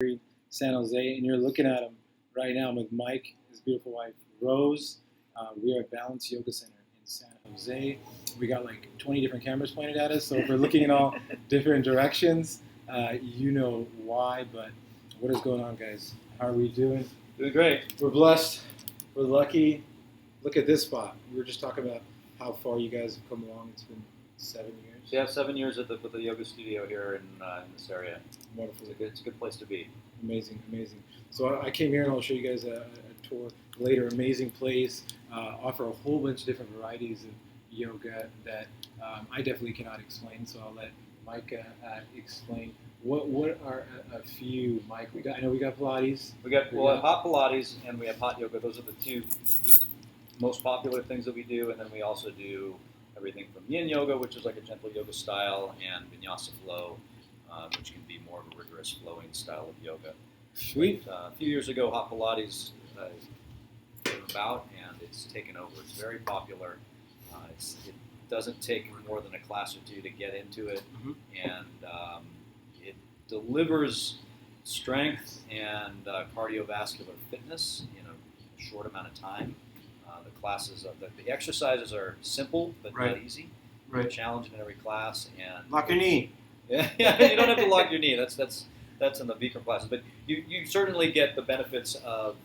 Evergreen San Jose, and you're looking at him right now. I'm with Mike, his beautiful wife, Rose. We are at Balance Yoga Center in San Jose. We got like 20 different cameras pointed at us, so if we're looking in all different directions, you know why. But what is going on, guys? How are we doing? Doing great. We're blessed. We're lucky. Look at this spot. We were just talking about how far you guys have come along. It's been 7 years. Yeah, 7 years with the yoga studio here in this area. Wonderful. It's a good place to be. Amazing, amazing. So I came here and I'll show you guys a tour later. Amazing place. Offer a whole bunch of different varieties of yoga that I definitely cannot explain. So I'll let Mike explain. What are a few, Mike? I know we got Pilates. We got hot Pilates and we have hot yoga. Those are the two most popular things that we do, and then we also do everything from yin yoga, which is like a gentle yoga style, and vinyasa flow, which can be more of a rigorous flowing style of yoga. Sweet. But, a few years ago, hot Pilates came about, and it's taken over. It's very popular. It doesn't take more than a class or two to get into it, and it delivers strength and cardiovascular fitness in a short amount of time. The classes, the exercises are simple but not easy. Right. Challenging in every class, and Lock your knee. Yeah, you don't have to lock your knee. That's in the Bikram classes, but you certainly get the benefits of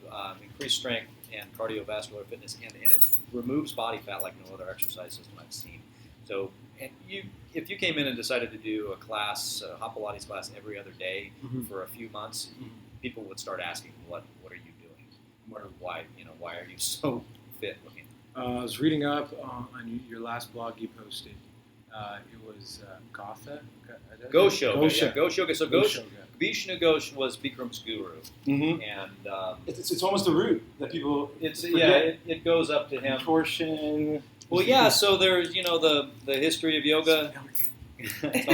increased strength and cardiovascular fitness, and it removes body fat like no other exercise system I've seen. So, if you came in and decided to do a class, a hot Pilates class every other day for a few months, people would start asking, "What are you doing? Why are you so fit looking?" I was reading up on your last blog you posted. It was Gotha? Ghosh Yoga. Ghosh Yeah, Ghosh Yoga. So Ghosh Ghosh, Yoga. Vishnu Ghosh was Bikram's guru. And It's almost a root that people it goes up to him. Contortion. Well, yeah. So there's the history of yoga. We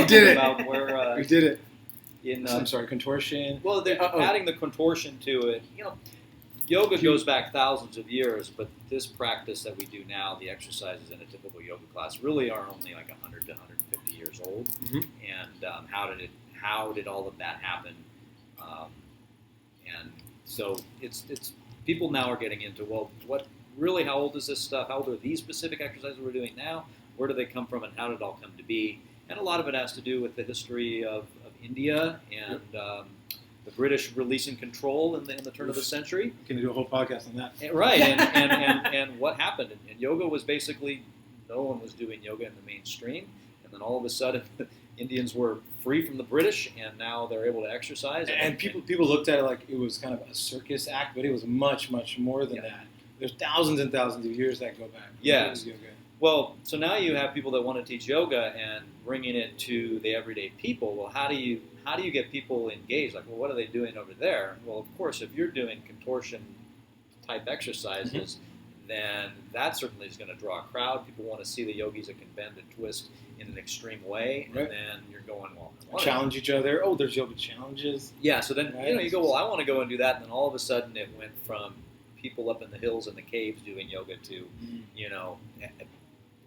did it. About where we did it. I'm sorry, contortion. Well, they're adding the contortion to it. Yoga goes back thousands of years, but this practice that we do now, the exercises in a typical yoga class, really are only like 100 to 150 years old. And how did all of that happen? And so it's people now are getting into, well, how old is this stuff? How old are these specific exercises we're doing now? Where do they come from, and how did it all come to be? And a lot of it has to do with the history of India and the British releasing control in the turn of the century. We're going to do a whole podcast on that. Right, and what happened? And yoga was basically, no one was doing yoga in the mainstream, and then all of a sudden, the Indians were free from the British, and now they're able to exercise. And people looked at it like it was kind of a circus act, but it was much, much more than that. There's thousands and thousands of years that go back. Yes. Well, so now you have people that want to teach yoga and bringing it to the everyday people. Well, how do you get people engaged? Like, well, what are they doing over there? Well, of course, if you're doing contortion type exercises, then that certainly is going to draw a crowd. People want to see the yogis that can bend and twist in an extreme way, and then you're going, well, challenge each other. Oh, there's yoga challenges. Yeah, so then you go, well, I want to go and do that, and then all of a sudden it went from people up in the hills and the caves doing yoga to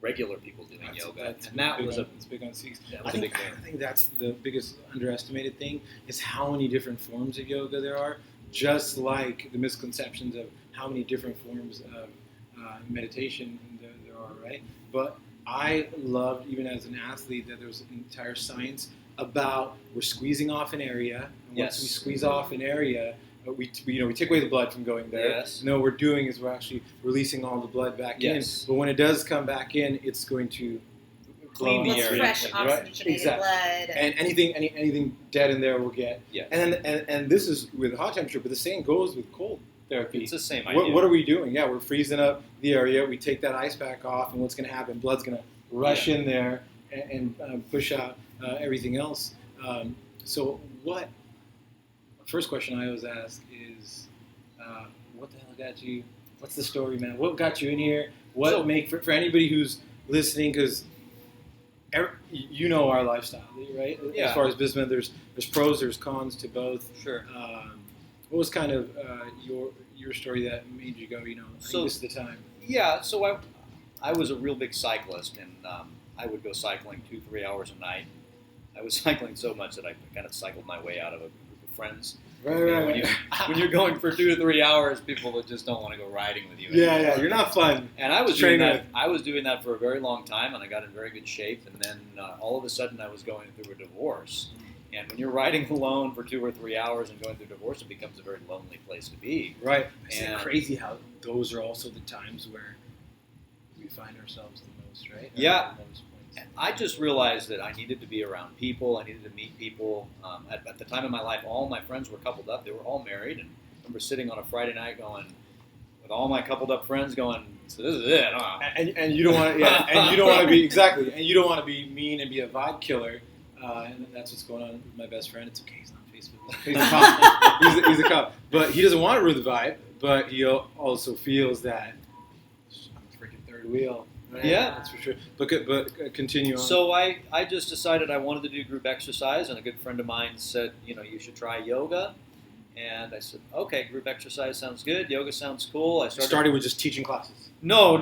regular people doing yoga, and that was it's big on Sikhs. I think that's the biggest underestimated thing is how many different forms of yoga there are. Just like the misconceptions of how many different forms of meditation there are, right? But I loved, even as an athlete, that there's an entire science about we're squeezing off an area, and once we squeeze off an area, we take away the blood from going there. Yes. No, what we're doing is we're actually releasing all the blood back in. But when it does come back in, it's going to clean the area. Fresh oxygenated blood. And anything dead in there will get. Yeah. And this is with hot temperature, but the same goes with cold therapy. It's the same idea. What are we doing? Yeah, we're freezing up the area. We take that ice pack off, and what's going to happen? Blood's going to rush in there and push out everything else. So what? First question I always ask is, what the hell got you? What's the story, man? What got you in here? For anybody who's listening, because you know our lifestyle, right? Yeah. As far as business, there's pros, there's cons to both. Sure. What was kind of your story that made you go, I think this is the time? Yeah. So I was a real big cyclist, and I would go cycling 2-3 hours a night. I was cycling so much that I kind of cycled my way out of a group of friends Right. When you're going for 2 to 3 hours, people just don't want to go riding with you. Yeah, you're not fun. And I was doing that. I was doing that for a very long time, and I got in very good shape. And then all of a sudden, I was going through a divorce. And when you're riding alone for 2 or 3 hours and going through divorce, it becomes a very lonely place to be. Right. It's crazy how those are also the times where we find ourselves the most, right? Yeah. And I just realized that I needed to be around people. I needed to meet people. At the time in my life, all my friends were coupled up. They were all married. And I remember sitting on a Friday night with all my coupled up friends going, so this is it, huh? And you don't want to, and you don't want to be, exactly, and you don't want to be mean and be a vibe killer. And that's what's going on with my best friend. It's okay, he's on Facebook. He's a cop. he's a cop. But he doesn't want to ruin the vibe, but he also feels that I'm a freaking third wheel. Right? Yeah. That's for sure. But continue on. So I just decided I wanted to do group exercise, and a good friend of mine said, you should try yoga. And I said, okay, group exercise sounds good. Yoga sounds cool. I started with just teaching classes. No.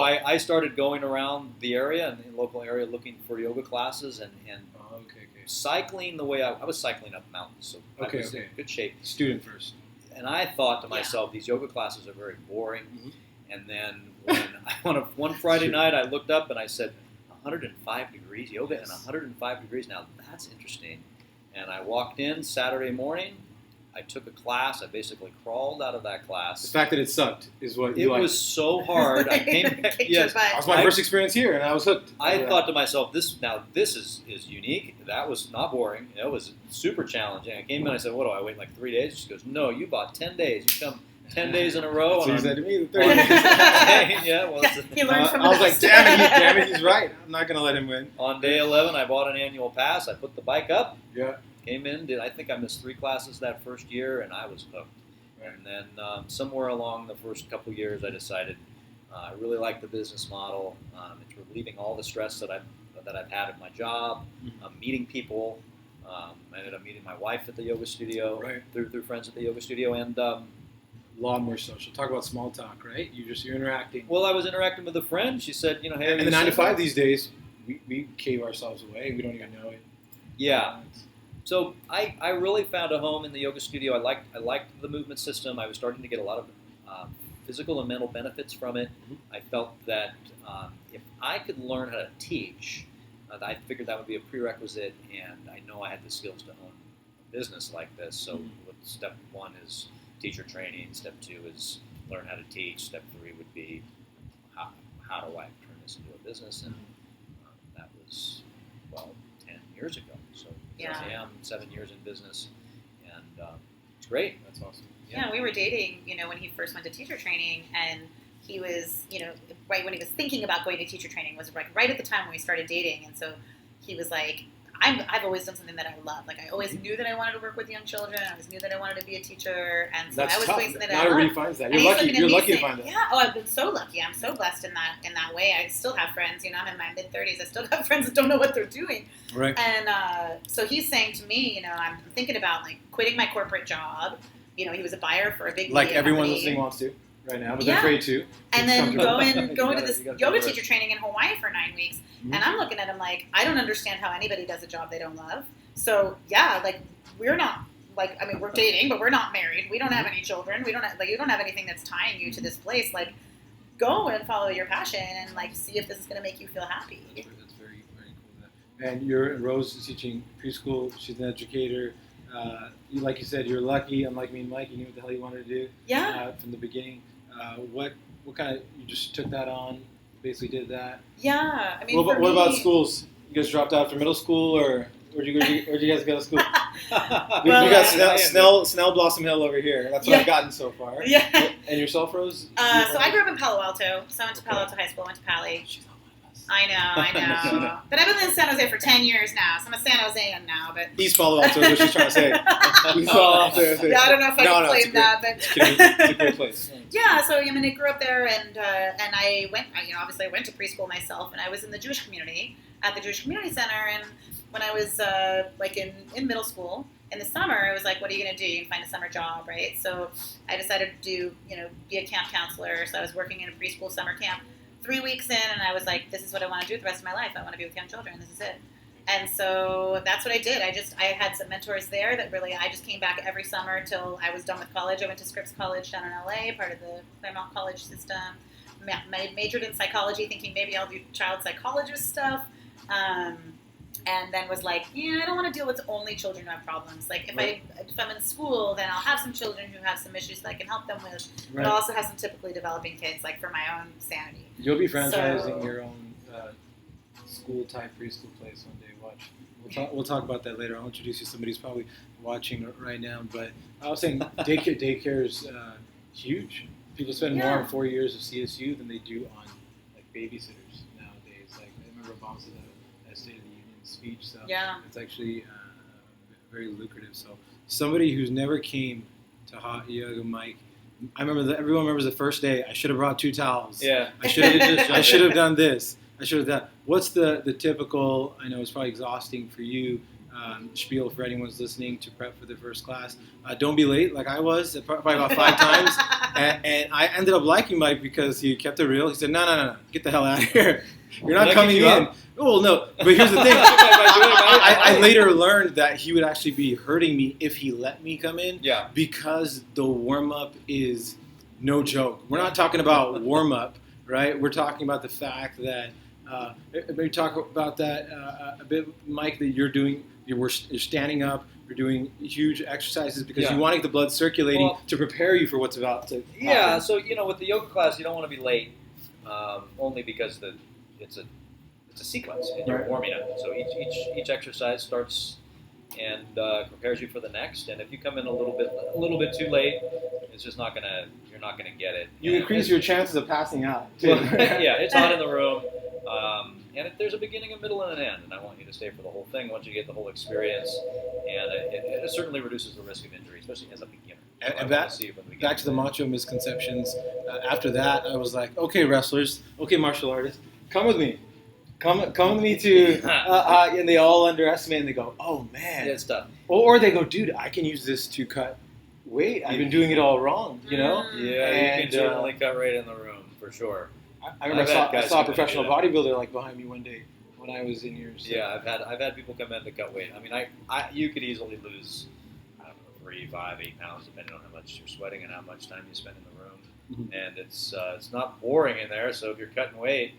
I started going around the area and the local area looking for yoga classes and cycling the way I was cycling up mountains. So I was in good shape. Student first. And I thought to myself, these yoga classes are very boring. Mm-hmm. And then one Friday night, I looked up and I said, 105 degrees, yoga and 105 degrees. Now that's interesting. And I walked in Saturday morning. I took a class. I basically crawled out of that class. The fact that it sucked is what you liked. It was so hard. I came back. Yes, that was my first experience here, and I was hooked. I thought to myself, this is unique. That was not boring. It was super challenging. I came in. I said, "What do I wait like 3 days?" She goes, "No, you bought 10 days. You come 10 days in a row." So you said to me, the yeah, well, he learned from I was like, damn it, he's right. I'm not gonna let him win. On day 11, I bought an annual pass. I put the bike up. Yeah. Came in, I think I missed 3 classes that first year, and I was hooked. Right. And then somewhere along the first couple years, I decided I really like the business model. It's relieving all the stress that I've had at my job, meeting people. I ended up meeting my wife at the yoga studio, through friends at the yoga studio, and a lot more social. Talk about small talk, right? You're interacting. Well, I was interacting with a friend. She said, hey. And the 9 to 5 these days, we cave ourselves away. We don't even know it. Yeah. So I really found a home in the yoga studio. I liked the movement system. I was starting to get a lot of physical and mental benefits from it. Mm-hmm. I felt that if I could learn how to teach, I figured that would be a prerequisite, and I know I had the skills to own a business like this. So step 1 is teacher training. Step 2 is learn how to teach. Step 3 would be how do I turn this into a business? And that was, 10 years ago. So here I am, 7 years in business, and it's great. That's awesome. Yeah, we were dating, when he first went to teacher training, and he was, right when he was thinking about going to teacher training was like right at the time when we started dating, and so he was like, I've always done something that I love. Like I always knew that I wanted to work with young children. I always knew that I wanted to be a teacher, and so that's I was doing something that Not I everybody love. finds that. And You're lucky to find that. Yeah. Oh, I've been so lucky. I'm so blessed in that way. I still have friends. I'm in my mid-30s. I still have friends that don't know what they're doing. Right. And so he's saying to me, I'm thinking about like quitting my corporate job. He was a buyer for a big like media everyone company. listening wants to right now, but they're afraid to. And then going to this you gotta yoga teacher training in Hawaii for 9 weeks. Mm-hmm. And I'm looking at him like, I don't understand how anybody does a job they don't love. So yeah, like we're not we're dating, but we're not married. We don't have any children. We don't have, you don't have anything that's tying you to this place. Like, go and follow your passion and like see if this is going to make you feel happy. That's very, very cool. And Rose is teaching preschool. She's an educator. Like you said, you're lucky. Unlike me and Mike, you knew what the hell you wanted to do. Yeah. From the beginning. What kind of, you just took that on? Basically did that. Yeah. I mean, what about schools? You guys dropped out for middle school, or where'd you guys go to school? We got Snell Blossom Hill over here. That's what I've gotten so far. Yeah. And yourself, Rose? So I grew up in Palo Alto. So I went to Palo Alto High School. Went to Pali. She's not one of us. I know. But I've been in San Jose for 10 years now, so I'm a San Josean now. But East Palo Alto is what she's trying to say. East Palo Alto. Yeah, I don't know if I can claim that, but it's a great place. Yeah, so I grew up there, and I went. Obviously, I went to preschool myself, and I was in the Jewish community at the Jewish Community Center. And when I was in middle school in the summer, I was like, "What are you going to do? You can find a summer job, right?" So I decided to be a camp counselor. So I was working in a preschool summer camp. 3 weeks in, and I was like, "This is what I want to do with the rest of my life. I want to be with young children. This is it." And so that's what I did. I had some mentors there that really, I just came back every summer till I was done with college. I went to Scripps College down in LA, part of the Claremont College system. Majored in psychology, thinking maybe I'll do child psychologist stuff. And then was like, I don't want to deal with only children who have problems. Like, if I'm in school, then I'll have some children who have some issues that I can help them with. But I'll also have some typically developing kids, like for my own sanity. You'll be franchising your own school-type preschool place one day. Watch. We'll talk about that later. I'll introduce you to somebody who's probably watching right now. But I was saying daycare is huge. People spend more on 4 years of CSU than they do on like babysitters nowadays. Like I remember Obama said that at State of the Union speech. So it's actually very lucrative. So somebody who's never came to hot yoga, Mike. I remember that everyone remembers the first day. I should have brought 2 towels. Yeah. I should have done this. I should have done. What's the typical? I know it's probably exhausting for you. Spiel for anyone's listening to prep for their first class. Don't be late like I was, probably about 5 times. And I ended up liking Mike because he kept it real. He said, no, get the hell out of here. You're not coming in. Oh, no. But here's the thing. I later learned that he would actually be hurting me if he let me come in. Yeah. Because the warm-up is no joke. We're not talking about warm-up, right? We're talking about the fact that maybe talk about that a bit, Mike, that you're standing up, you're doing huge exercises because you want the blood circulating to prepare you for what's about to happen. So, with the yoga class, you don't want to be late only because it's a sequence and you're warming up. So each exercise starts and prepares you for the next. And if you come in a little bit too late, it's just you're not gonna get it. You increase your chances of passing out too. It's hot in the room. And there's a beginning, a middle, and an end, and I want you to stay for the whole thing once you get the whole experience, and it certainly reduces the risk of injury, especially as a beginner. And back to the macho misconceptions, after that, I was like, okay, wrestlers, okay, martial artists, come with me. Come with me to, and they all underestimate, and they go, oh, man. Yeah, it's tough. Or they go, dude, I can use this to cut weight. I've been doing it all wrong, Yeah, you can certainly cut right in the room, for sure. I remember I saw a professional bodybuilder like behind me one day when I was in yours. So. Yeah, I've had people come in to cut weight. I mean, you could easily lose, 3, 5, 8 pounds depending on how much you're sweating and how much time you spend in the room. Mm-hmm. And it's not boring in there. So if you're cutting weight,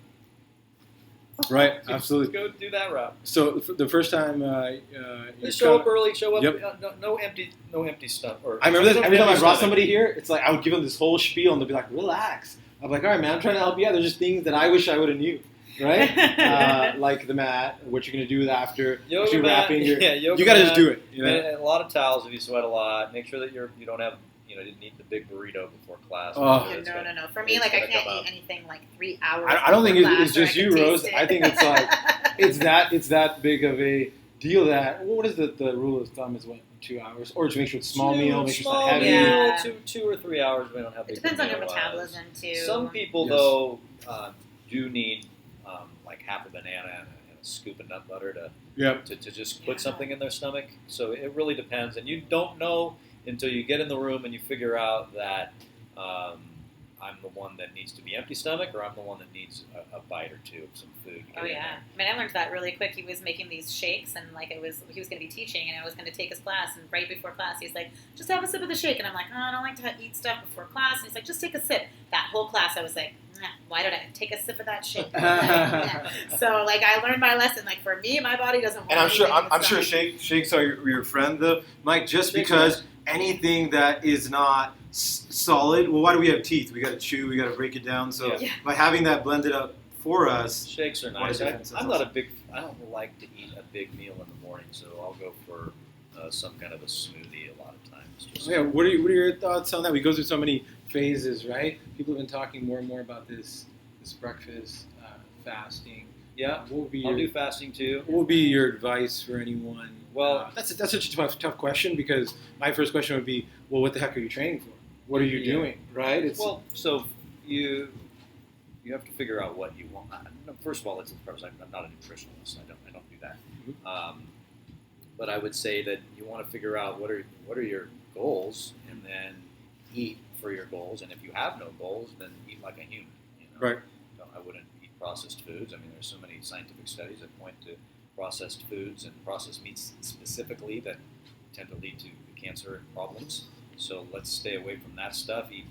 right, absolutely, go do that route. So the first time you show up early, show up. Yep. No empty stuff. I remember this every time I brought somebody here. It's like I would give them this whole spiel, and they'd be like, "Relax." I'm like, all right, man, I'm trying to help you out. There's just things that I wish I would have knew, right? Like the mat, what you're going to do after yoga you're mat, wrapping. Yoga you got to mat, just do it. And a lot of towels if you sweat a lot. Make sure that you don't have, you didn't eat the big burrito before class. No. For me, like I can't eat anything like 3 hours. I don't think it's just you, Rose. I think it's like it's that big of a deal that what is the rule of thumb is what 2 hours or just make sure it's small meal, make sure it's not heavy. Yeah, 2 or 3 hours. We don't have. It depends on your metabolism too. Some people though do need like half a banana and a scoop of nut butter to just put something in their stomach. So it really depends, and you don't know until you get in the room and you figure out that I'm the one that needs to be empty stomach, or I'm the one that needs a bite or two of some food. Oh yeah, I learned that really quick. He was making these shakes, and he was going to be teaching, and I was going to take his class. And right before class, he's like, "Just have a sip of the shake." And I'm like, "Oh, I don't like to eat stuff before class." And he's like, "Just take a sip." That whole class, I was like, "Why did I take a sip of that shake?" So like, I learned my lesson. Like for me, my body doesn't want. And I'm sure shakes are your friend, though, Mike. Just because anything that is not solid. Well, why do we have teeth? We got to chew. We got to break it down. So by having that blended up for us, shakes are nice. I don't like to eat a big meal in the morning, so I'll go for some kind of a smoothie a lot of times. What are your thoughts on that? We go through so many phases, right? People have been talking more and more about this breakfast fasting. Yeah, I'll do fasting too. What would be your advice for anyone? Well, that's such a tough question because my first question would be, well, what the heck are you training for? What are you doing, right? So you have to figure out what you want. First of all, I'm not a nutritionist. I don't do that. Mm-hmm. But I would say that you want to figure out what are your goals, and then eat for your goals. And if you have no goals, then eat like a human. Right. I wouldn't eat processed foods. I mean, there's so many scientific studies that point to processed foods and processed meats specifically that tend to lead to cancer problems. So let's stay away from that stuff. Eat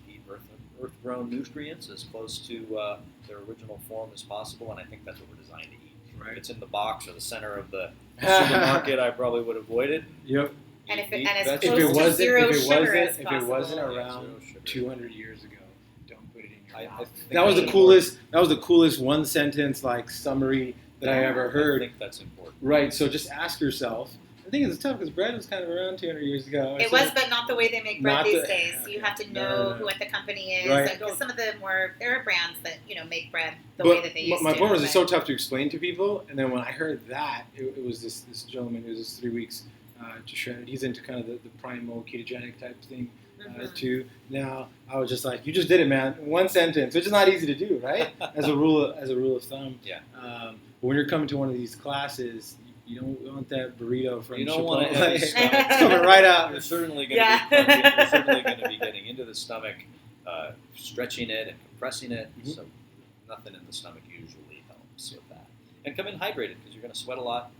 earth-grown nutrients as close to their original form as possible, and I think that's what we're designed to eat. Right. If it's in the box or the center of the supermarket, I probably would avoid it. Yep. And Eat as vegetables. close to If zero sugar as it possible. wasn't Yeah, around zero sugar. 200 years ago, don't put it in your I mouth. think That was the that's coolest. That was the coolest one sentence like summary that I ever important. heard. I think that's important. Right. So just ask yourself. I think it's tough because bread was kind of around 200 years ago. It was, but not the way they make bread Not these the- days. So you have to No, know no, no. what the company is. Right. Because some of the there are brands that make bread the way that they used my to. point was it's but- so tough to explain to people. And then when I heard that, it was this gentleman who was just 3 weeks to shred. He's into kind of the primal ketogenic type thing Mhm. too. Now I was just like, you just did it, man. One sentence, which is not easy to do, right? As a rule of thumb. Yeah. But when you're coming to one of these classes, you don't want that burrito from You don't want Chipotle. to have It's stomach. coming right out. You're certainly going Yeah. You're certainly going to be getting into the stomach, stretching it and compressing it. Mhm. So nothing in the stomach usually helps with that. And come in hydrated because you're going to sweat a lot.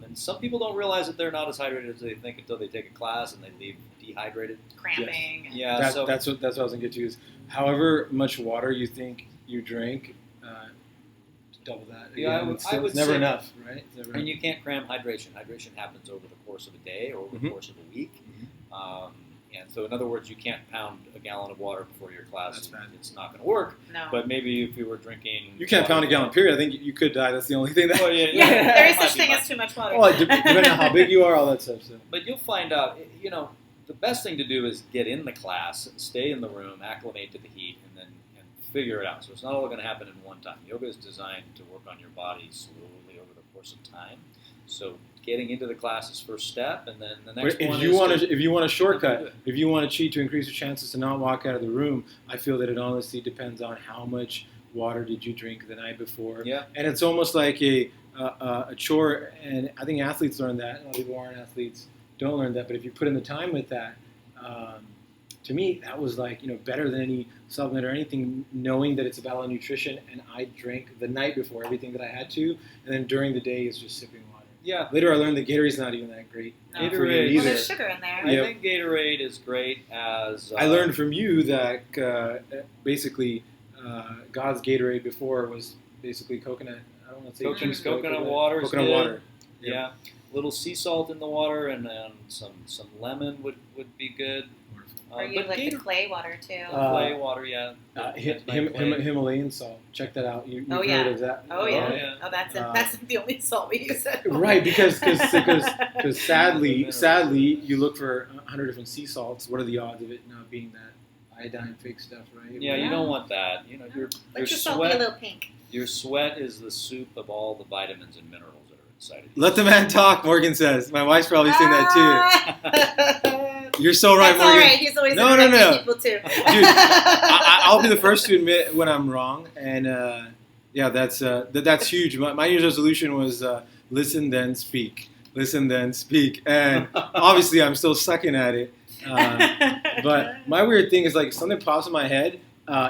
And some people don't realize that they're not as hydrated as they think until they take a class and they leave dehydrated. Cramping. Yeah, That's what I was going to get to is however much water you think you drink, double that. Yeah, Again, I would it's never say- enough, right? It's never And you can't cram hydration. Hydration happens over the course of a day or over the Mhm. course of a week. And so, in other words, you can't pound a gallon of water before your class. That's bad. It's not going to work. No. But maybe if you were drinking, You can't pound a gallon, period. I think you could die. That's the only thing that. Well, yeah, yeah, there is that might such be thing much. as too much water. Well, depending on how big you are, all that stuff. So. But you'll find out. The best thing to do is get in the class, stay in the room, acclimate to the heat, and figure it out. So it's not all going to happen in one time. Yoga is designed to work on your body slowly over the course of time. So getting into the class is first step, and then the next But one if you want is to, if you want a do shortcut, it. if you want to cheat to increase your chances to not walk out of the room, I feel that it honestly depends on how much water did you drink the night before. Yeah. And it's almost like a chore, and I think athletes learn that. A lot of people who aren't athletes don't learn that, but if you put in the time with that, to me, that was like, better than any supplement or anything, knowing that it's about nutrition, and I drank the night before everything that I had to, and then during the day is just sipping water. Yeah. Later I learned that Gatorade's not even that great No. for you Gatorade- Well, either. there's sugar in there. I Yep. think Gatorade is great as I learned from you that basically God's Gatorade before was basically coconut. I don't want to say coconut, juice, coconut water. Is Coconut good. water. Yep. Yeah. Little sea salt in the water, and then some lemon would be good. Or you but like the Gator- clay water too. clay water, yeah. Himalayan salt. Check that out. You've Oh, yeah. heard of that? Oh yeah. yeah. Oh, that's Uh, that's the only salt we use. At home. Right, because sadly you look for 100 different sea salts. What are the odds of it not being that iodine fake stuff, right? Yeah, you don't want that. Your Let your salt be a sweat. little pink. Your sweat is the soup of all the vitamins and minerals that are inside of you. Let the man talk, Morgan says. My wife's probably saying that too. You're so right, That's all Morgan. right. He's always No, interrupting people too. I'll be the first to admit when I'm wrong, and that's huge. My New Year's resolution was listen then speak, and obviously I'm still sucking at it. But my weird thing is like if something pops in my head.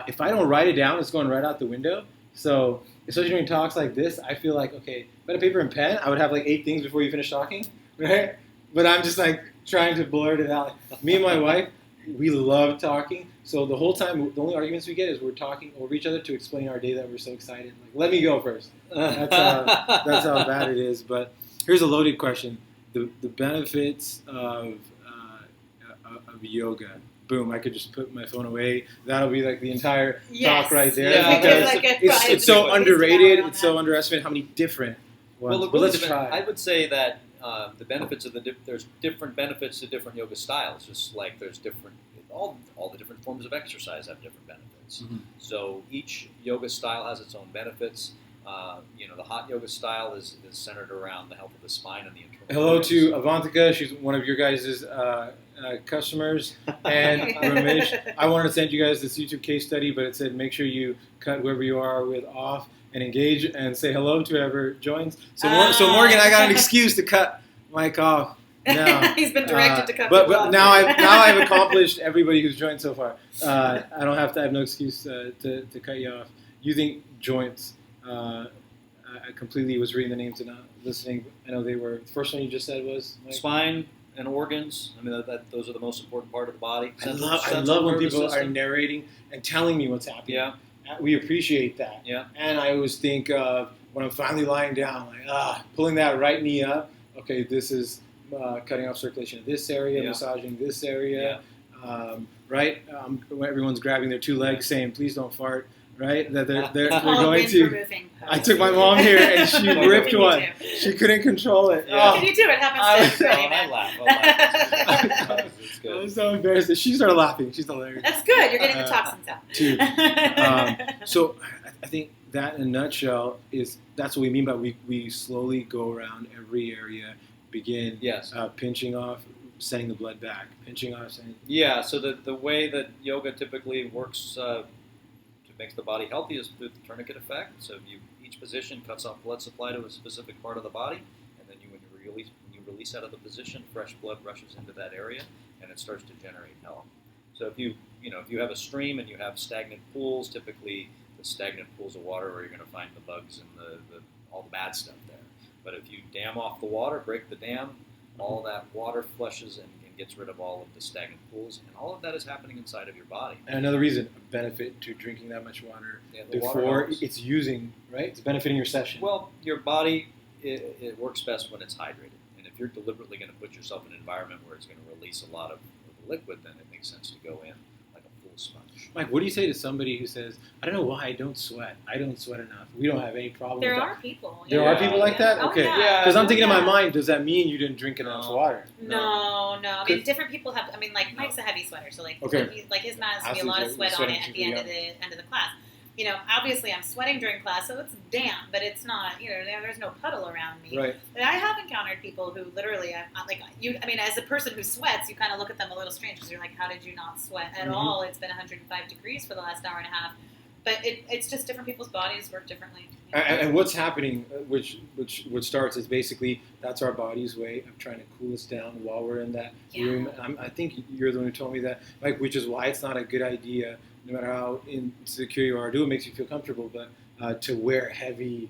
If I don't write it down, it's going right out the window. So especially during talks like this, I feel like okay, if I had a paper and pen, I would have like 8 things before you finish talking, right? But I'm just like trying to blurt it out. Me and my wife, we love talking. So the whole time, the only arguments we get is we're talking over each other to explain our day that we're so excited. Like, let me go first. That's how bad it is. But here's a loaded question: the benefits of yoga. Boom! I could just put my phone away. That'll be like the entire talk right there. Yeah, because like it's so underrated. It's so underestimated how many different ones. Well, But let's try. I would say that the benefits of there's different benefits to different yoga styles. Just like there's different all the different forms of exercise have different benefits. Mhm. So each yoga style has its own benefits. The hot yoga style is centered around the health of the spine and the internal. Hello organs. to Avantika. She's one of your guys' customers. And Ramesh, I wanted to send you guys this YouTube case study, but it said make sure you cut whoever you are with off and engage and say hello to whoever joins. So Morgan, I got an excuse to cut Mike off now. He's been directed to cut But people off. now I've accomplished everybody who's joined so far. I have no excuse to cut you off. You think joints I completely was reading the names and not listening. I know they were. The first one you just said was Mike? Spine and organs. I mean, those are the most important part of the body. I love when people are narrating and telling me what's happening. Yeah. We appreciate that. Yeah. And I always think of when I'm finally lying down, like, pulling that right knee up. Okay, this is cutting off circulation in this area, massaging this area. Yeah. Right? Everyone's grabbing their two legs saying, please don't fart. Right? That they're Called going wind to. removing pose. I took my mom here and she ripped one. She couldn't control it. Yeah. Can you do it? Happens to I man. laugh. It's I good. was so embarrassed. She started laughing. She's hilarious. That's good. You're getting the toxins out. Too. So I think that in a nutshell that's what we mean by we slowly go around every area, begin pinching off, sending the blood back, pinching off, sending. Yeah. So the way that yoga typically works makes the body healthy is through the tourniquet effect. So each position cuts off blood supply to a specific part of the body, and then when you release out of the position, fresh blood rushes into that area, and it starts to generate health. So if you have a stream and you have stagnant pools, typically the stagnant pools of water where you're going to find the bugs and all the bad stuff there. But if you dam off the water, break the dam, all that water flushes and gets rid of all of the stagnant pools, and all of that is happening inside of your body. And another reason, a benefit to drinking that much water Water before helps. it's using, right? It's benefiting your session. Well, your body, it works best when it's hydrated. And if you're deliberately going to put yourself in an environment where it's going to release a lot of liquid, then it makes sense to go in like a full sponge. Mike, what do you say to somebody who says, I don't know why I don't sweat. I don't sweat enough. We don't have any problem There with are that. people. There are people like that? Oh, Okay. yeah. Because I'm thinking in my Yeah. mind, does that mean you didn't drink enough water? No. I mean, different people have. I mean, like Mike's a heavy sweater, so like his mat has to be a lot of sweat on it at the end of the class. Obviously I'm sweating during class, so it's damp, but it's not. There's no puddle around me. Right. But I have encountered people who literally, as a person who sweats, you kind of look at them a little strange because you're like, how did you not sweat at all? It's been 105 degrees for the last hour and a half. But it's just different people's bodies work differently. And what's happening, which starts is basically that's our body's way of trying to cool us down while we're in that room. And I think you're the one who told me that, like, which is why it's not a good idea, no matter how insecure you are, it makes you feel comfortable, but to wear heavy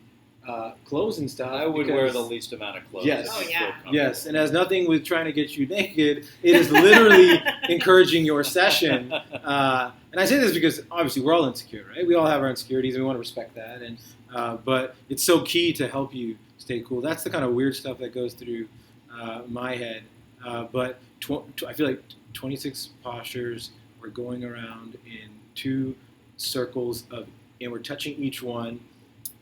clothes and stuff. I would wear the least amount of clothes. Yes. if you feel comfortable. Yes, and it has nothing with trying to get you naked. It is literally encouraging your session. And I say this because obviously we're all insecure, right? We all have our insecurities, and we want to respect that. And but it's so key to help you stay cool. That's the kind of weird stuff that goes through my head. But I feel like 26 postures. We're going around in 2 circles and we're touching each one.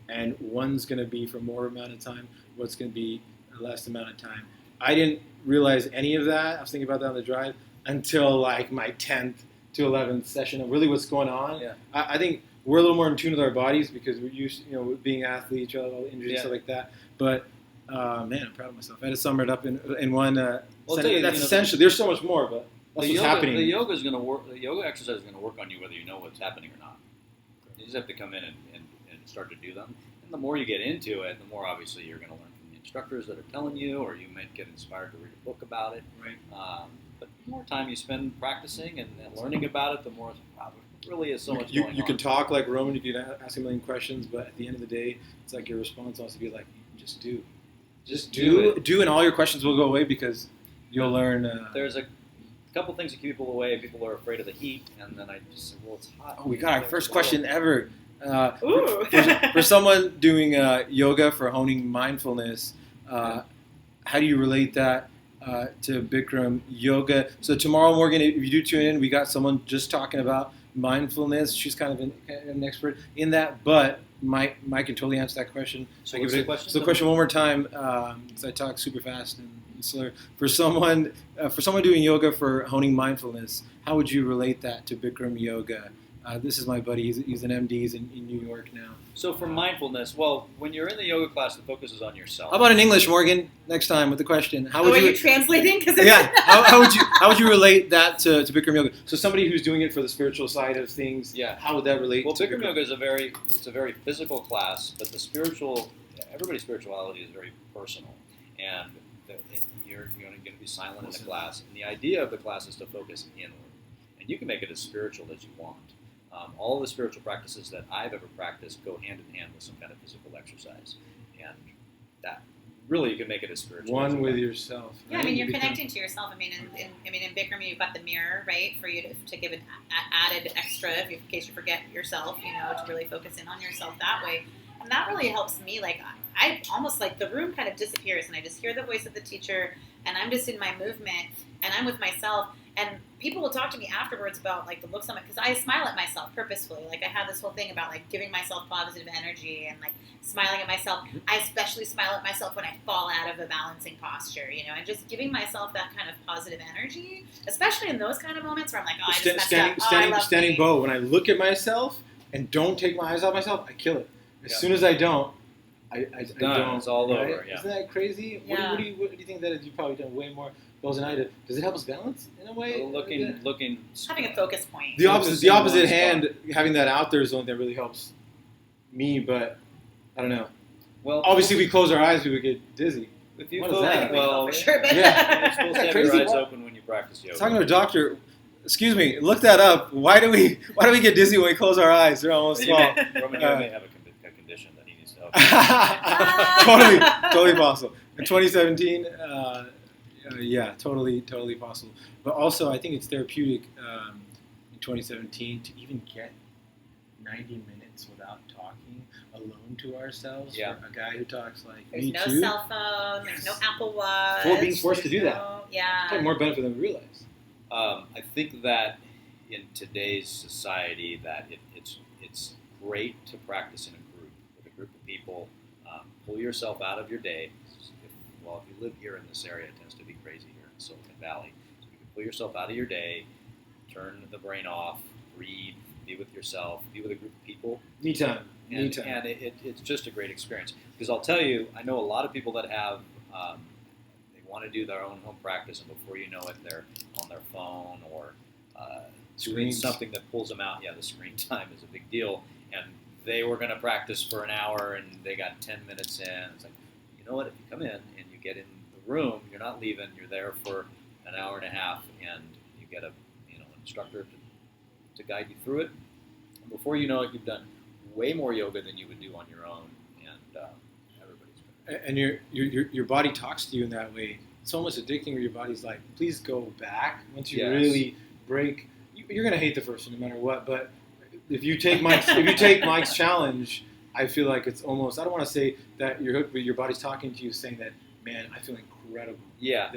And one's going to be for more amount of time, what's going to be less amount of time. I didn't realize any of that. I was thinking about that on the drive until like my 10th to 11th session of really what's going on. Yeah. I think we're a lited more in tune with our bodies because we're used, being athletes, all the injuries, stuff like that. But man, I'm proud of myself. I had to sum it up in one. That's essentially. There's so much more, but that's what's happening. The yoga is going to work. The yoga exercise is going to work on you whether you know what's happening or not. You just have to come in and start to do them. And the more you get into it, the more obviously you're going to learn from the instructors that are telling you, or you might get inspired to read a book about it. Right. But the more time you spend practicing and learning about it, the more it really is so much going on. You can talk like Roman, you can ask a million questions, but at the end of the day, it's like your response wants to be like, just do. Just do, and all your questions will go away because you'll learn. There's a couple things that keep people away. People are afraid of the heat, and then I just said, well, it's hot. Oh, we got our first question ever. For someone doing yoga for honing mindfulness, how do you relate that to Bikram yoga? So tomorrow, Morgan, if you do tune in, we got someone just talking about mindfulness. She's kind of an expert in that, but Mike can totally answer that question. So what's the question? So the question one more time, because I talk super fast and slur. For someone doing yoga for honing mindfulness, how would you relate that to Bikram yoga? This is my buddy. He's an MD. He's in New York now. So for mindfulness, well, when you're in the yoga class, the focus is on yourself. How about in English, Morgan? Next time with the question. How would are you translating? How would you relate that to Bikram yoga? So somebody who's doing it for the spiritual side of things. Yeah. How would that relate? Well, to Bikram yoga is a very physical class, but everybody's spirituality is very personal, and you're going to be silent in the class. And the idea of the class is to focus inward, and you can make it as spiritual as you want. All of the spiritual practices that I've ever practiced go hand in hand with some kind of physical exercise, and that really you can make it as spiritual. One as you with want. yourself. Yeah, I right? mean, You you're become- connecting to yourself. I mean, in Bikram, you've got the mirror, right, for you to give an added extra in case you forget yourself, to really focus in on yourself that way. And that really helps me. Like, I almost like the room kind of disappears, and I just hear the voice of the teacher, and I'm just in my movement, and I'm with myself. And people will talk to me afterwards about like the looks on it, because I smile at myself purposefully. Like I have this whole thing about like giving myself positive energy and like smiling at myself. I especially smile at myself when I fall out of a balancing posture, and just giving myself that kind of positive energy, especially in those kind of moments where I'm like, oh, I just messed up. Oh, I love standing me. bow. When I look at myself and don't take my eyes off myself, I kill it. As soon as I don't, I done. don't. It's all right? over. Yeah. Isn't that crazy? Yeah. What do you think that is? You've probably done way more bows than I did. Does it help us balance in a way? Looking. Having a focus point. The Focusing opposite on hand, having that out there is the only thing that really helps me. But I don't know. Well, Obviously, we close our eyes, we would get dizzy. if you what is focus, that? well, for sure, but Yeah. you're supposed to have Crazy. your eyes open when you practice yoga. Talking to a doctor. Excuse me. Look that up. Why do we get dizzy when we close our eyes? They're almost small. Roman may have a condition that he needs to help. totally possible. In 2017, yeah, totally possible. But also, I think it's therapeutic in 2017 to even get 90 minutes without talking, alone to ourselves. Yeah. For a guy who talks like There's me no too. cell phone. There's no Apple Watch. For being forced to do there's that. no- It's Yeah. probably more benefit than we realize. I think that in today's society, that it's great to practice in a group with a group of people. Pull yourself out of your day. If you live here in this area, it tends to be crazy here in Silicon Valley. So you can pull yourself out of your day, turn the brain off, read, be with yourself, be with a group of people. Me time. And it's just a great experience. Because I'll tell you, I know a lot of people that have, they want to do their own home practice, and before you know it, they're on their phone or doing Screens. something that pulls them out. Yeah, the screen time is a big deal. And they were going to practice for an hour, and they got 10 minutes in. It's like, you know what? If you come in and you get in the room, you're not leaving. You're there for an hour and a half, and you get an instructor to guide you through it. And before you know it, you've done way more yoga than you would do on your own, and everybody's better. And your body talks to you in that way. It's almost addicting where your body's like, please go back. Once you Yes. really break, you're gonna hate the first one no matter what. But if you take Mike's challenge, I feel like it's almost, I don't want to say that your body's talking to you saying that, man, I feel incredible. Yeah.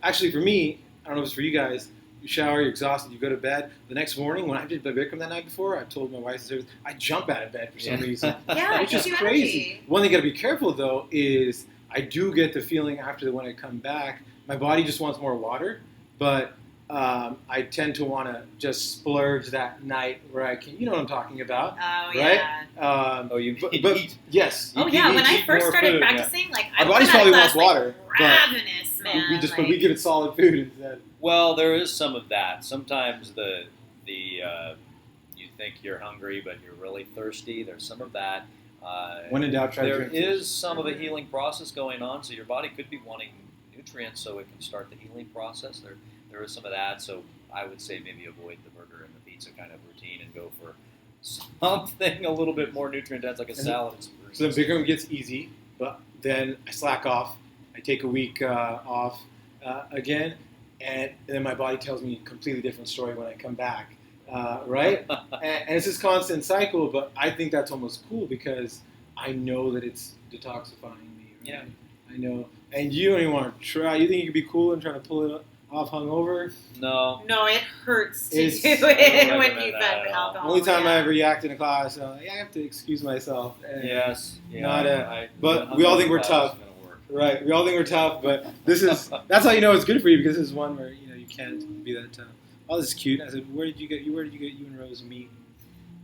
Actually, for me, I don't know if it's for you guys, you shower, you're exhausted, you go to bed. The next morning, when I did Bikram that night before, I told my wife, I jump out of bed for some reason. Yeah, It's it gives just you crazy. energy. One thing you got to be careful, though, is I do get the feeling after when I come back, my body just wants more water, but I tend to want to just splurge that night where I can, you know what I'm talking about, Oh, right? yeah. Oh, you But eat. yes. Oh, you yeah. need When to I eat first more started food, yeah. practicing, like, Our I bodies went out of probably class, want water, like, but ravenous, man. But we give it solid food instead. Well, there is some of that. Sometimes you think you're hungry, but you're really thirsty. There's some of that. When in doubt, try to There drink is some of a healing process going on, so your body could be wanting nutrients so it can start the healing process. There is some of that, so I would say maybe avoid the burger and the pizza kind of routine and go for something a little bit more nutrient dense, like a salad. And some fruits. So the Bikram gets easy, but then I slack off. I take a week off again, and then my body tells me a completely different story when I come back, right? and it's this constant cycle, but I think that's almost cool because I know that it's detoxifying me. Right? Yeah. I know. And you don't even want to try. You think you could be cool and trying to pull it off hungover? No. No, it hurts to It's- do I it don't when recommend you've that had at all. alcohol. Only time yeah. I ever yacked in a class, I have to excuse myself. And Yes. Yeah. Not but we all think we're tough. Gonna work. Right, we all think we're tough, but that's how you know it's good for you because this is one where you can't be that tough. Oh, this is cute. I said, where did you get you and Rose meet?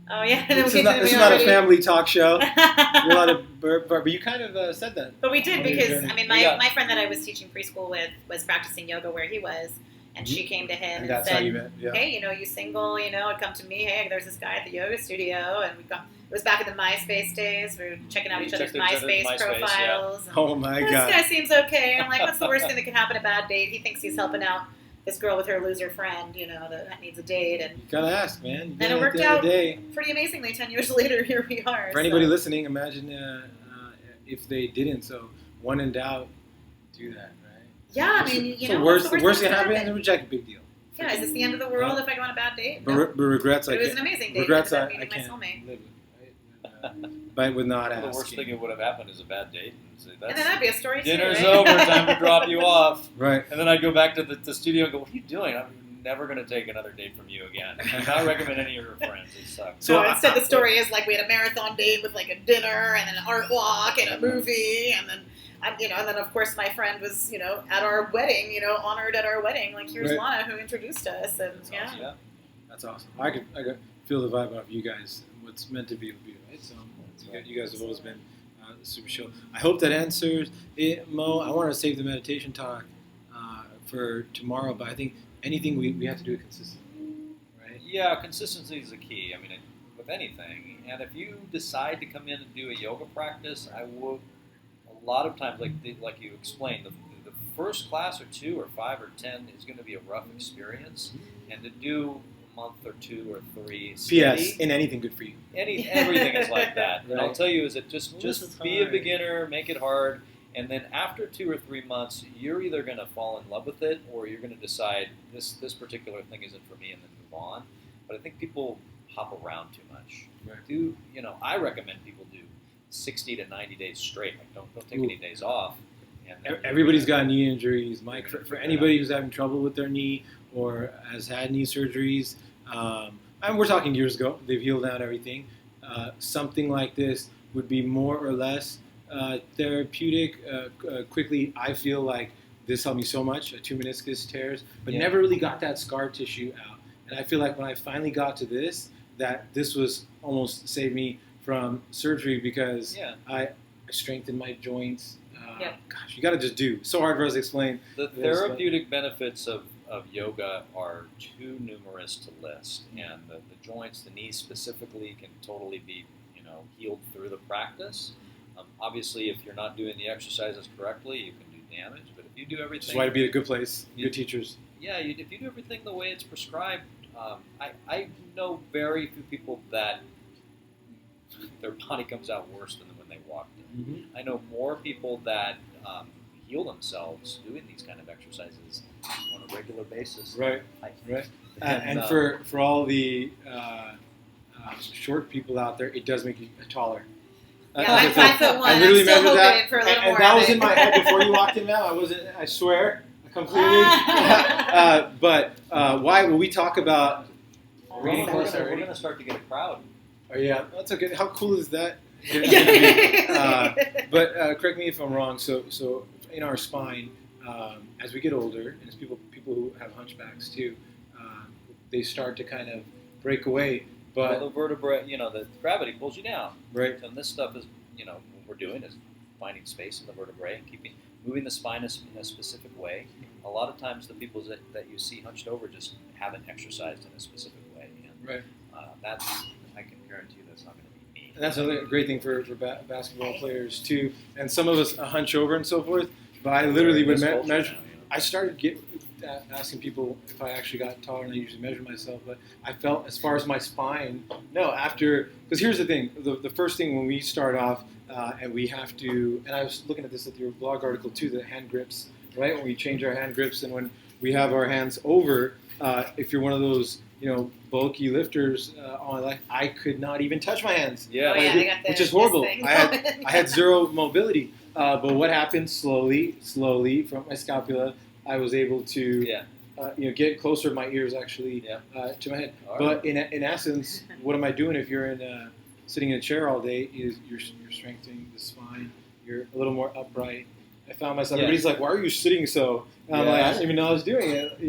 Oh, yeah. This is not a family talk show. You're allowed to but you kind of said that. But we did on your because, journey. I mean, my friend that I was teaching preschool with was practicing yoga where he was, and she came to him And that's how you met. Yeah. hey, you single, come to me. Hey, there's this guy at the yoga studio, and it was back in the MySpace days. We were checking out We each other's checked each other's MySpace MySpace, profiles. and, Oh my this God. guy seems okay. I'm like, what's the worst thing that could happen? A bad date. He thinks he's helping out this girl with her loser friend, that needs a date, and You gotta ask, man. And it worked out pretty amazingly. 10 years later, here we are. For anybody listening, imagine if they didn't. So when in doubt, do that, right? Yeah, I mean, the worst can happen. Reject, big deal. Yeah, is this the end of the world if I go on a bad date? But regrets, it was an amazing date. Regrets, I can't soulmate. live with. But with not asking. The worst thing that would have happened is a bad date. And then that'd be a story too. Dinner's right? over, time to drop you off. Right. And then I'd go back to the studio and go, what are you doing? I'm never going to take another date from you again. And not recommend any of your friends. It sucks. So instead the story is like we had a marathon date with like a dinner and then an art walk and a movie and then and then of course my friend was, at our wedding, honored at our wedding. Like here's Right. Lana who introduced us, and Awesome. Yeah. That's awesome. I could feel the vibe off you guys. What's meant to be will be, right? So you guys have always been super chill. I hope that answers it, Mo. I want to save the meditation talk for tomorrow, but I think anything we have to do it consistently, right? Yeah, consistency is the key. I mean, with anything. And if you decide to come in and do a yoga practice, I would. A lot of times, like you explained, the first class or 2 or 5 or 10 is going to be a rough experience, and to do a month or 2 or 3 steady, P.S. In anything good for you. Everything is like that. Right. And I'll tell you, is it just be a hard. beginner, make it hard, and then after 2 or 3 months, you're either going to fall in love with it, or you're going to decide this particular thing isn't for me, and then move on. But I think people hop around too much. Right. I recommend people do 60 to 90 days straight. Like don't take any days off. And Everybody's got knee injuries, Mike. For anybody who's having trouble with their knee or has had knee surgeries, and we're talking years ago, they've healed out everything. Something like this would be more or less therapeutic. Quickly, I feel like this helped me so much. 2 meniscus tears, but never really got that scar tissue out. And I feel like when I finally got to this, that this was almost saved me from surgery because I strengthened my joints. Gosh, you got to just do. So hard for us to explain. The therapeutic benefits of yoga are too numerous to list, and the joints, the knees specifically, can totally be healed through the practice. Obviously, if you're not doing the exercises correctly, you can do damage. But if you do everything, that's why it'd be a good place. Good teachers. Yeah, if you do everything the way it's prescribed, I know very few people that their body comes out worse than when they walked in. Mm-hmm. I know more people that heal themselves doing these kind of exercises on a regular basis. Right. And for all the short people out there, it does make you taller. I'm 5'1". I literally I'm still measured that, hoping for a little and more. that was in my head before you walked in. Now I swear, completely. But why will we talk about? We're going to start to get a crowd. Oh yeah, that's okay. How cool is that? But correct me if I'm wrong. So in our spine, as we get older, and as people who have hunchbacks too, they start to kind of break away. But the vertebrae, the gravity pulls you down. Right. And this stuff is, what we're doing is finding space in the vertebrae and moving the spine in a specific way. A lot of times the people that you see hunched over just haven't exercised in a specific way. And, right. I can guarantee that's not going to be me. And that's another great thing for basketball players too. And some of us hunch over and so forth. But I literally would measure. I started asking people if I actually got taller, and I usually measure myself. But I felt, as far as my spine, because here's the thing: the first thing when we start off, and we have to, and I was looking at this at your blog article too, the hand grips, right? When we change our hand grips, and when we have our hands over, if you're one of those, bulky lifters, I could not even touch my hands. Yeah, which is horrible. I had zero mobility. But what happened slowly from my scapula, I was able to get closer to my ears actually to my head. All but right. in essence, what am I doing if you're sitting in a chair all day? Is you're strengthening the spine. You're a little more upright. I found myself. Everybody's like, "Why are you sitting so?" And I'm like, "I didn't even know I was doing it."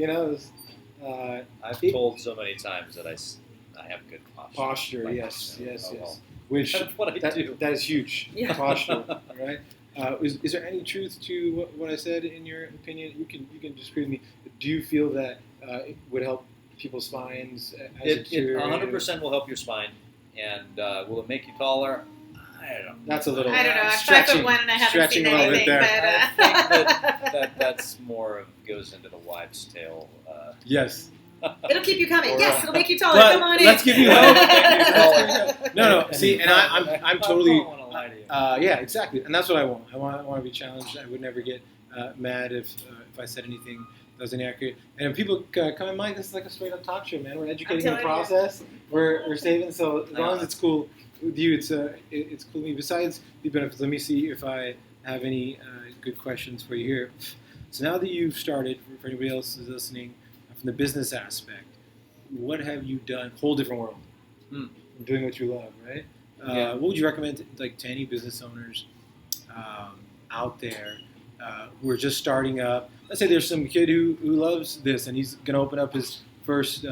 I've told so many times that I have good posture. Posture, yes. Which that's what I do. That is huge. Yeah. Posture, right? Is there any truth to what I said in your opinion? You can disagree with me. Do you feel that it would help people's spines? It 100% will help your spine, and will it make you taller? I don't know. That's a little. I don't know. I'm stretching, 5'1" and I haven't stretching seen a little bit anything. there. I think that's more goes into the wives' tale Yes. It'll keep you coming. Or, Yes, it'll make you taller. But Come on in. let's give you hope. No. See, and I'm totally. I don't want to lie to you. Yeah, exactly, and that's what I want. I want to be challenged. I would never get mad if I said anything that was inaccurate. And if people come in mind, this is like a straight up talk show, man. We're educating the process. We're saving. So as long as it's cool with you, it's cool with me. Besides the benefits, let me see if I have any good questions for you here. So now that you've started, for anybody else who's listening, from the business aspect, what have you done? Whole different world. Doing what you love, right? What would you recommend to any business owners out there who are just starting up? Let's say there's some kid who loves this and he's going to open up his first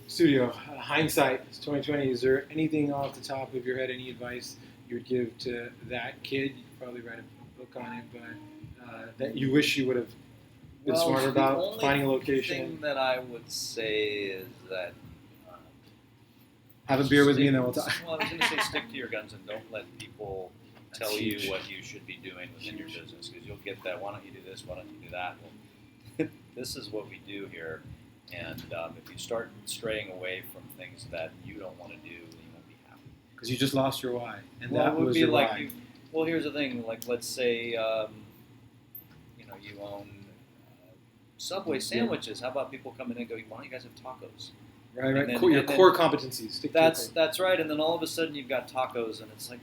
studio. Hindsight is 2020. Is there anything off the top of your head, any advice you would give to that kid? You could probably write a book on it, but that you wish you would have been smarter about finding a location. The thing that I would say is that have a beer with me and then we'll talk. Well, I was going to say stick to your guns and don't let people tell you what you should be doing within your business, because you'll get that. Why don't you do this? Why don't you do that? Well, this is what we do here, and if you start straying away from things that you don't want to do, then you won't be happy. Because you just lost your why, and Well, that it would was be your like why. well, here's the thing. Like, let's say you own Subway sandwiches. How about people come in and go, why don't you guys have tacos? Right. And then- your and then- core competencies. Stick to your core. That's right. And then all of a sudden you've got tacos, and it's like,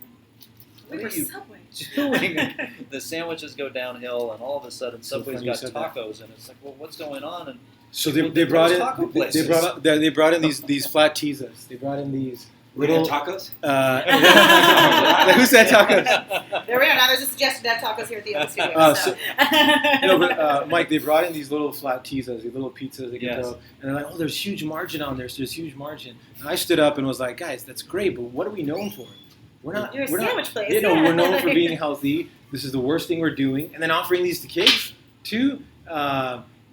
We what were are you Subway. doing? The sandwiches go downhill, and all of a sudden So Subway's funny you got said that. tacos, and it's like, well, what's going on? And So Well, they brought those taco in places. they brought in these flat teasers. They brought in these little tacos? Who said tacos? There we are. Now there's a suggestion to have tacos here at the other studio. No, but Mike, they brought in these little flat teasers, these little pizzas they can Yes. throw, and they're like, oh, there's huge margin on there. So there's huge margin. And I stood up and was like, guys, that's great, but what are we known for? We're not. You're a we're sandwich not, place. You know, we're known for being healthy. This is the worst thing we're doing, and then offering these to kids too.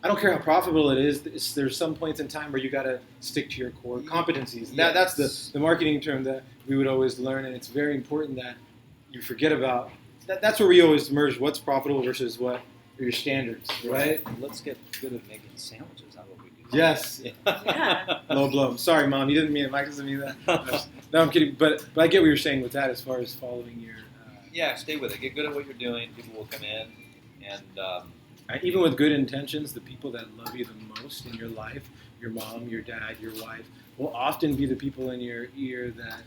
I don't care how profitable it is. There's some points in time where you got to stick to your core competencies. That's the marketing term that we would always learn, and it's very important that you forget about. That's where we always merge what's profitable versus what are your standards, right? Let's get good at making sandwiches. How about we do? Yes. Yeah. Low blow. Sorry, Mom. You didn't mean it. Mike doesn't mean that. No, I'm kidding. But I get what you're saying with that as far as following your. Yeah, stay with it. Get good at what you're doing. People will come in, and Even with good intentions, the people that love you the most in your life, your mom, your dad, your wife, will often be the people in your ear that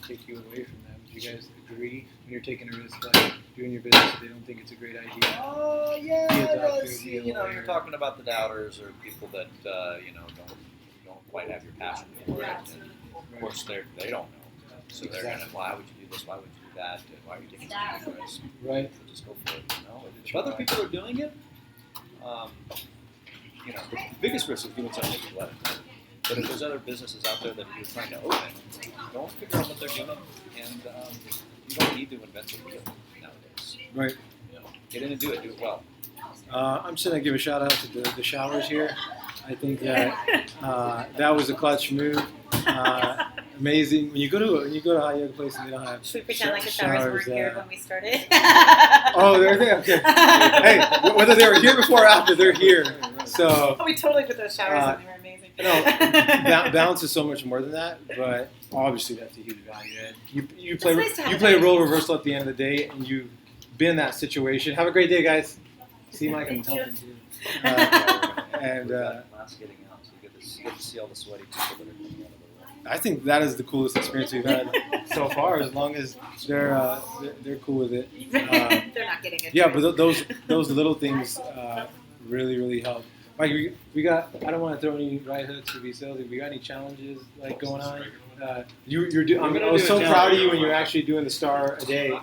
take you away from them. Do you guys agree when you're taking a risk like doing your business if they don't think it's a great idea? oh Be a yeah, doctor, see, be a you know, lawyer. you're talking about the doubters or people that don't quite have your passion for it. And of course, they don't know. So they're gonna, why would you do this? Why would you do that? And why are you taking this risk? Right. Just go for it. If other people are doing it, the biggest risk is doing something that you love. But if there's other businesses out there that you're trying to open, don't figure out what they're doing, and you don't need to invent the wheel nowadays. Right. Get in and do it well. I'm just going to give a shout out to the showers here. I think that that was a clutch move. Amazing. When you go to a high yoga place and they don't have Should we pretend like the showers weren't here when we started? Oh, they're there. Okay. Hey, whether they were here before or after, they're here. So Oh, we totally put those showers on. They were amazing. balance is so much more than that, but obviously that's a huge value add. You play nice to have you play a that. role reversal at the end of the day, and you've been in that situation. Have a great day, guys. See, Mike, I'm Thank helping you. too. And class getting out, so you get to see all the sweaty people that are coming out of the room. I think that is the coolest experience we've had so far. As long as they're cool with it. They're not getting it. Yeah, but those little things really help. Mike, we got. I don't want to throw any right hooks or be silly. We got any challenges like going on? I was so proud of you when you're actually doing the star a day,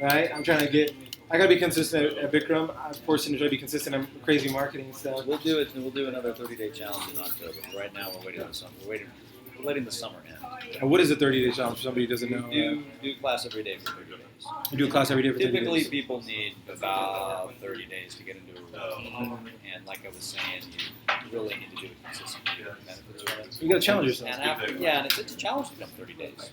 right? I'm trying to get. I gotta be consistent at Bikram. I'm forced to try to be consistent on crazy marketing stuff. We'll do it, and we'll do another 30-day challenge in October. Right now, we're waiting on the summer. We're letting the summer end. And what is a 30-day challenge for somebody who doesn't know? Do class every day for 30 days. You do a class every day for 30 Typically, days. people need about 30 days to get into a routine. And like I was saying, you really need to do it consistently. To get the benefits from it. You gotta challenge yourself. And and it's a challenge to come 30 days.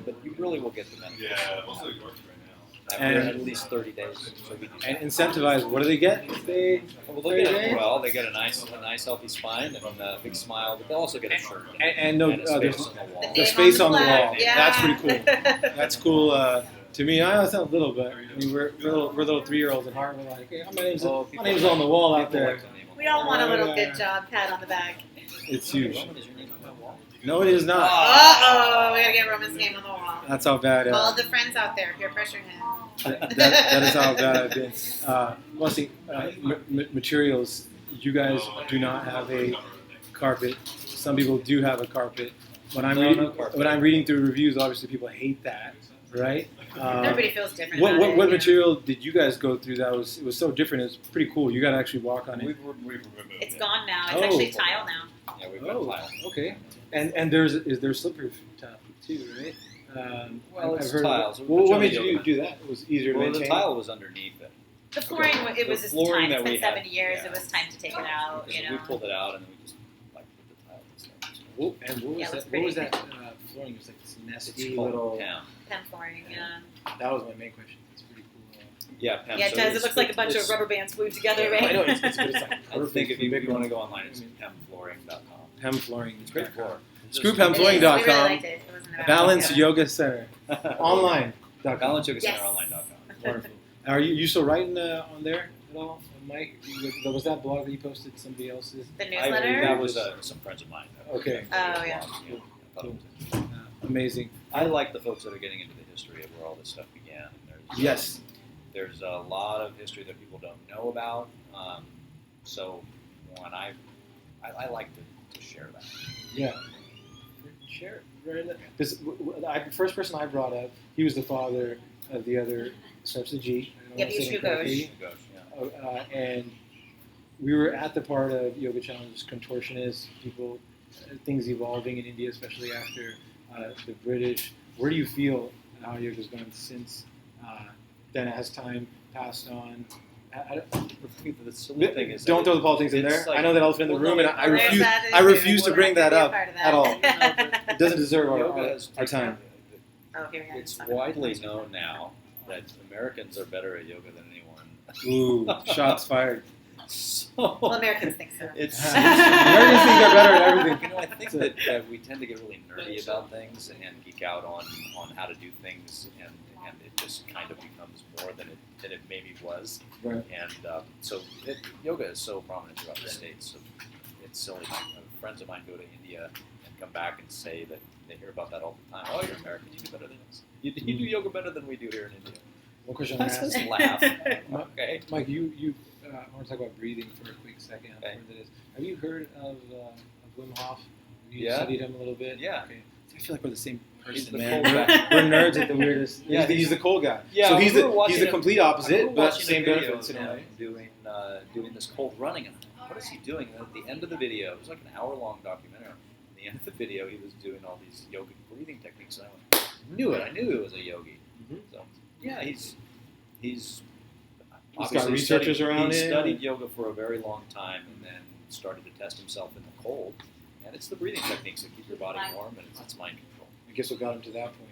But you really will get the benefits. Yeah, most of it works right now. After And- at least 30 days. So we do And that. incentivize. What do they get? They Well, they get a nice healthy spine and a big smile, but they'll also get a shirt and no, and a there's space on the wall. the space on the flag, wall. yeah. That's pretty cool. That's cool. To me, I know it's not little, but I mean, we're little 3-year-olds at heart. We're like, hey, my name's on the wall out there. We all want a little Yeah. good job pat on the back. It's huge. Roman, is your name on that wall? No, it is not. Uh-oh, we gotta get Roman's name on the wall. That's how bad. All the friends out there, peer pressuring him. That is how bad I've been. Well, see, materials. You guys do not have a carpet. Some people do have a carpet. When I'm reading through reviews, obviously people hate that, right? Everybody feels different. What about it, what you know. material did you guys go through that was so different? It's pretty cool. You got to actually walk on it. We've removed It's it. gone now. It's Oh. actually tile now. Yeah, we've got Oh, tile. okay. And is there slippery top too, right? Well, it's I've heard tiles. Well, what made you do that? It was easier to Well, the maintain. tile was underneath it. The flooring, it was The just flooring time. that It's been we had, 7 years. yeah. It was time to take it out. So You we know. pulled it out and then we just like put the tile and stuff. And what was Yeah, it was that? What was pretty. that flooring? It was like this nasty It's called little. PEM. Pen flooring. Yeah. That was my main question. It's pretty cool. Yeah, PEM. Yeah, it So does. It it's- looks like a bunch of it's- rubber bands glued together, Yeah, right? I know it's but it's like I perfect think if for you big want to ones. go online, it's pemflooring.com. Hem flooring. It's great floor. Screw It is. We really PemFlooring.com. liked it. It wasn't about Balance yeah. Yoga Center online. BalanceYogaCenterOnline.com. Wonderful. Are you still writing on there at all, Mike? Was that blog that you posted somebody else's? The That newsletter. was some friends of mine. Okay. Oh, yeah. Cool. Amazing. I like the folks that are getting into the history of where all this stuff began. And Yes. There's a lot of history that people don't know about. So when I like to share that. Yeah. Share it. Because the first person I brought up, he was the father of the other, starts with G. I don't Yep, wanna say Yushu it correctly. Gosh, yeah. And we were at the part of Yoga Challenge, contortionists, people, things evolving in India, especially after the British. Where do you feel how yoga's gone since then as time passed on? The silly thing is Don't throw the politics in it's there. like- I know that elephant in the well, room, no, and I There's refuse. that I issue. refuse to We'll bring have that be a up part of at all. that. It doesn't deserve Yoga has our taken- time. Oh, here we go. It's widely known now that Americans are better at yoga than anyone. Ooh, shots fired. So Well, Americans think so. it's Americans think they're better at everything. You know, I think that we tend to get really nerdy about things and geek out on how to do things, and it just kind of becomes more than it maybe was. Right. And so yoga is so prominent throughout the States. So it's silly. Friends of mine go to India and come back and say that they hear about that all the time. Oh, you're American. You do better than us. You do yoga better than we do here in India. One question I I'm gonna just ask. laugh. Okay. Mike, I want to talk about breathing for a quick second. Okay. Have you heard of Wim Hof? Have you Yeah. studied him a little bit? Yeah. Okay. I feel like we're the same He's person, the man. cool We're, guy. we're nerds at the weirdest. Yeah, he's the cool guy. Yeah, so he's we were watching the a- complete I opposite, remember but watching a same video benefits in of a him way. doing this cold running. And I'm like, what is he doing? And at the end of the video, it was like an hour-long documentary. At the end of the video, he was doing all these yogic breathing techniques. And I went, I knew he was a yogi. Mhm. So yeah, he's got obviously researchers studied, around he him. studied yoga for a very long time, and then started to test himself in the cold. And it's the breathing techniques that keep your body warm, and it's mind control. I guess what got him to that point.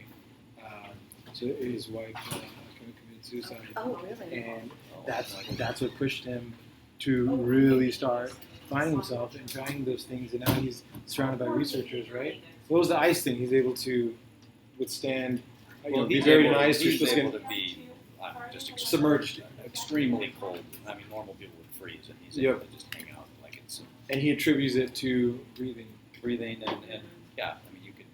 So his wife committed suicide, Oh, really? and that's what pushed him to really start finding himself and trying those things. And now he's surrounded by researchers, right? What was the ice thing? He's able to withstand, be he's buried in able to- ice. You're he's supposed able to to be just submerged. extremely cold. I mean, normal people would freeze, and he's Yep. able to just hang out like it's And he attributes it to breathing. breathing and yeah. I mean, you can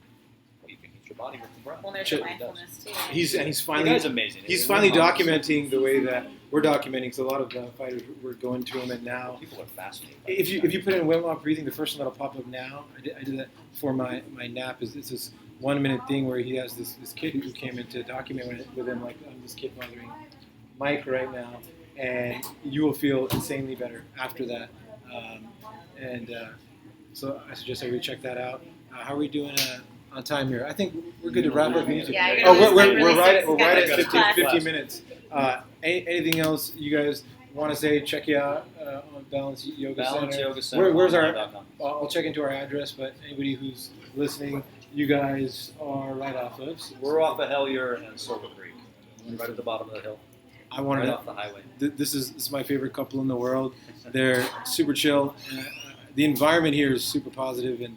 heat your body with the breath. Well, there's Chip- mindfulness too. He's The finally guy's amazing. he's finally documenting the way that we're documenting. So a lot of fighters were going to him, and now People are fascinated. by if this you guy. put in Wim Hof breathing, the first one that'll pop up now. I did that for my nap. Is it's this 1 minute thing where he has this kid who came in to document with him, like this kid bothering Mike right now, and you will feel insanely better after that. So I suggest everybody check that out. How are we doing on time here? I think we're good to wrap up. Yeah, you're Oh, gonna lose we're like really right six at 15, seconds. 15 minutes. Anything else you guys want to say? Check you out on Balance Yoga Center. BalanceYogaCenter. Where's our? I'll check into our address, but anybody who's listening, you guys are right off of. We're off of Hellier and Silver Creek. Right at the bottom of the hill. I wanted Right to. off the highway. This is my favorite couple in the world. They're super chill. The environment here is super positive and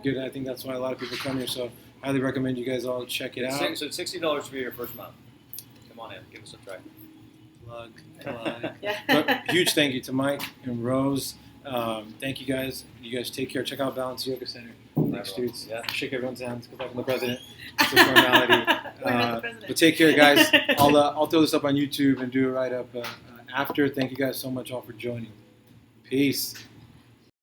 good. I think that's why a lot of people come here. So highly recommend you guys all check it out. So it's $60 for your first month. Come on in, give us a try. Plug. Yeah. But huge thank you to Mike and Rose. Thank you guys. You guys take care. Check out Balance Yoga Center. Thanks, dudes. Yeah. Shake everyone's hands. Go back from the president. It's a formality. We're not the president. But take care, guys. I'll throw this up on YouTube and do a write up after. Thank you guys so much all for joining. Peace.